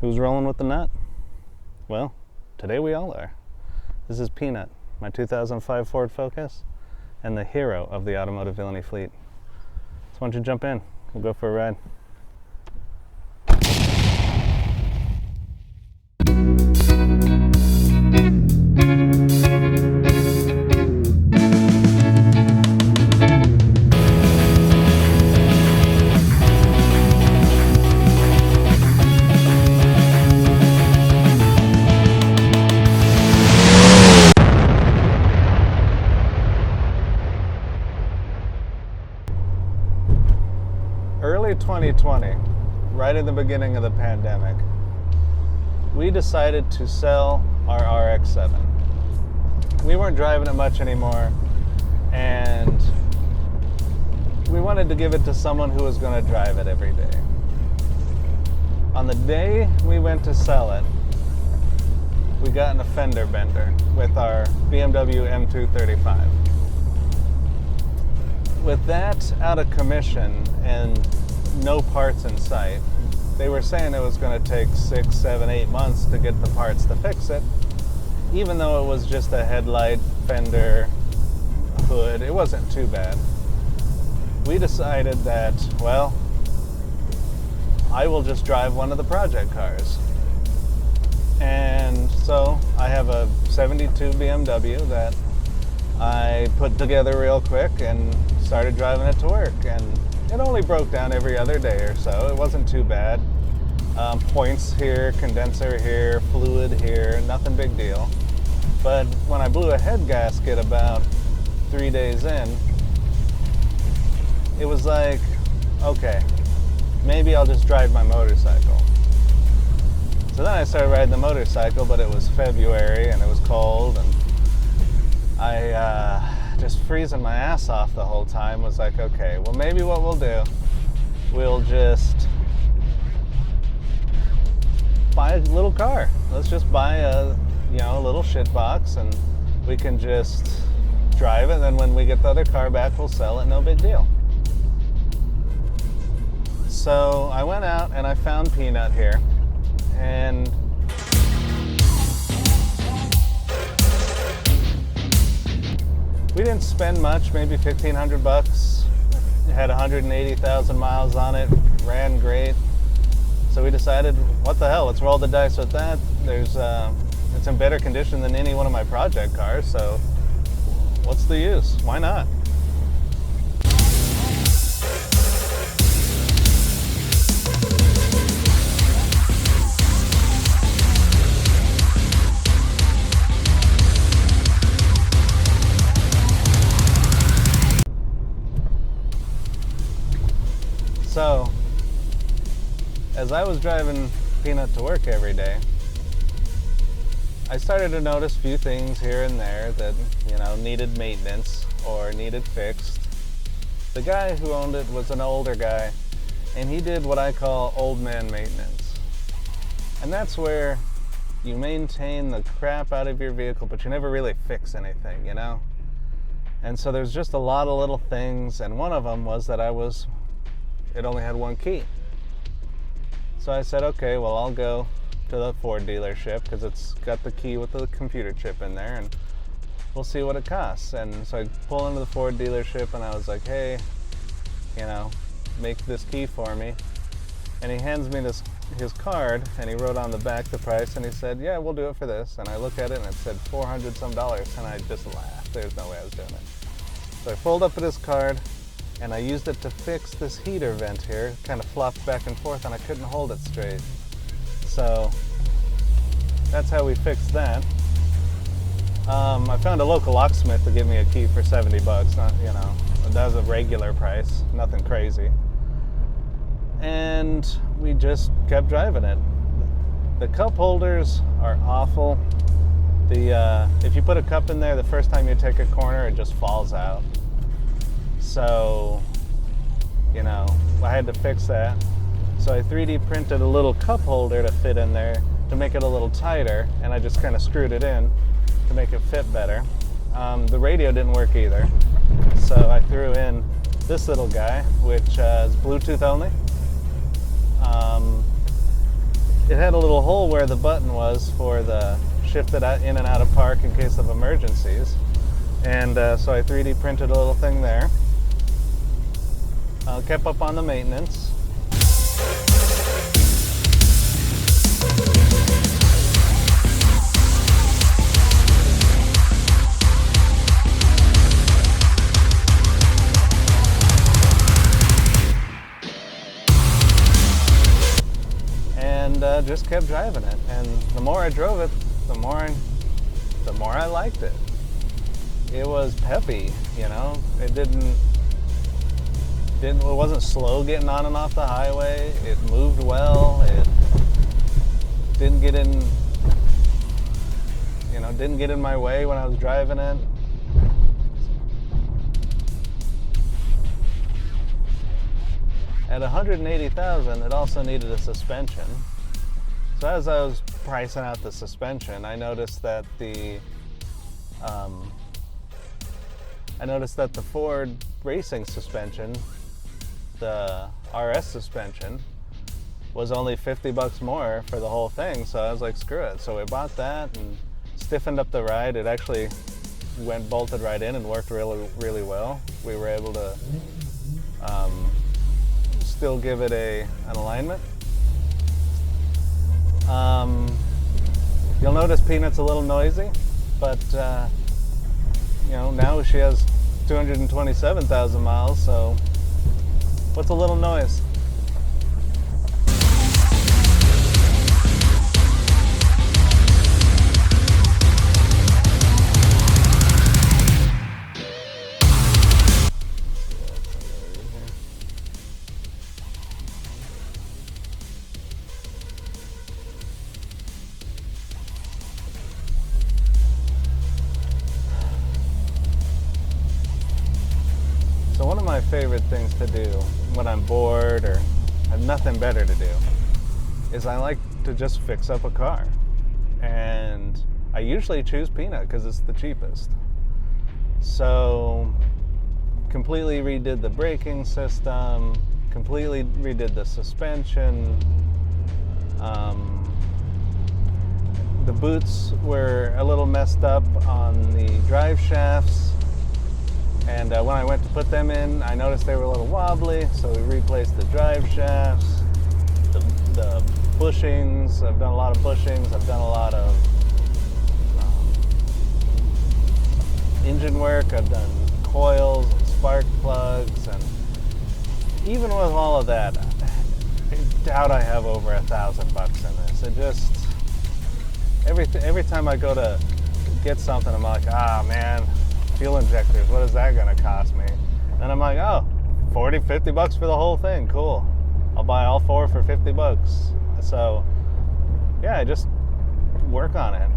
Who's rolling with the nut? Well, today we all are. This is Peanut, my 2005 Ford Focus, and the hero of the Automotive Villainy fleet. So why don't you jump in? We'll go for a ride. Early 2020, right at the beginning of the pandemic, we decided to sell our RX-7. We weren't driving it much anymore, and we wanted to give it to someone who was going to drive it every day. On the day we went to sell it, we got in a fender bender with our BMW M235. With that out of commission and no parts in sight, they were saying it was going to take 6, 7, 8 months to get the parts to fix it. Even though it was just a headlight, fender, hood, it wasn't too bad. We decided that, well, I will just drive one of the project cars. And so I have a 72 BMW that I put together real quick and started driving it to work, and it only broke down every other day or so. It wasn't too bad. Points here, condenser here, fluid here, nothing big deal. But when I blew a head gasket about 3 days in, it was like, okay, maybe I'll just drive my motorcycle. So then I started riding the motorcycle, but it was February and it was cold, and I just freezing my ass off the whole time. Was like, okay, well, maybe what we'll do, we'll just buy a little car. Let's just buy a little shitbox, and we can just drive it, and then when we get the other car back, we'll sell it, no big deal. So I went out and I found Peanut here, and we didn't spend much, maybe $1,500. It had 180,000 miles on it, ran great. So we decided, what the hell, let's roll the dice with that. It's in better condition than any one of my project cars, so what's the use? Why not? So, as I was driving Peanut to work every day, I started to notice a few things here and there that, needed maintenance or needed fixed. The guy who owned it was an older guy, and he did what I call old man maintenance. And that's where you maintain the crap out of your vehicle, but you never really fix anything, And so there's just a lot of little things, and one of them was that it only had one key. So I said, okay, well, I'll go to the Ford dealership because it's got the key with the computer chip in there, and we'll see what it costs. And so I pull into the Ford dealership, and I was like, hey, make this key for me. And he hands me his card, and he wrote on the back the price, and he said, yeah, we'll do it for this. And I look at it, and it said $400 some, and I just laughed. There's no way I was doing it. So I fold up this card, and I used it to fix this heater vent here. It kind of flopped back and forth, and I couldn't hold it straight. So that's how we fixed that. I found a local locksmith to give me a key for $70. That was a regular price, nothing crazy. And we just kept driving it. The cup holders are awful. If you put a cup in there, the first time you take a corner, it just falls out. So, I had to fix that. So I 3D printed a little cup holder to fit in there to make it a little tighter, and I just kind of screwed it in to make it fit better. The radio didn't work either, so I threw in this little guy, which is Bluetooth only. it had a little hole where the button was for the shift it in and out of park in case of emergencies. And so I 3D printed a little thing there. Kept up on the maintenance. And just kept driving it. And the more I drove it, the more I liked it. It was peppy, you know. It wasn't slow getting on and off the highway. It moved well. It didn't get in my way when I was driving it. At 180,000, it also needed a suspension. So as I was pricing out the suspension, I noticed that the Ford racing suspension, the RS suspension, was only $50 more for the whole thing. So I was like, screw it. So we bought that and stiffened up the ride. It actually bolted right in and worked really, really well. We were able to still give it an alignment. You'll notice Peanut's a little noisy, but now she has 227,000 miles, so what's a little noise? So one of my favorite things to do when I'm bored or have nothing better to do is I like to just fix up a car. And I usually choose Peanut because it's the cheapest. So completely redid the braking system, completely redid the suspension. The boots were a little messed up on the drive shafts. And when I went to put them in, I noticed they were a little wobbly, so we replaced the drive shafts, the bushings. I've done a lot of bushings. I've done a lot of engine work. I've done coils and spark plugs, and even with all of that, I doubt I have over $1,000 in this. It just every time I go to get something, I'm like, man. Fuel injectors, what is that gonna cost me? And I'm like, oh, $40-50 for the whole thing, cool. I'll buy all four for $50. So yeah, I just work on it.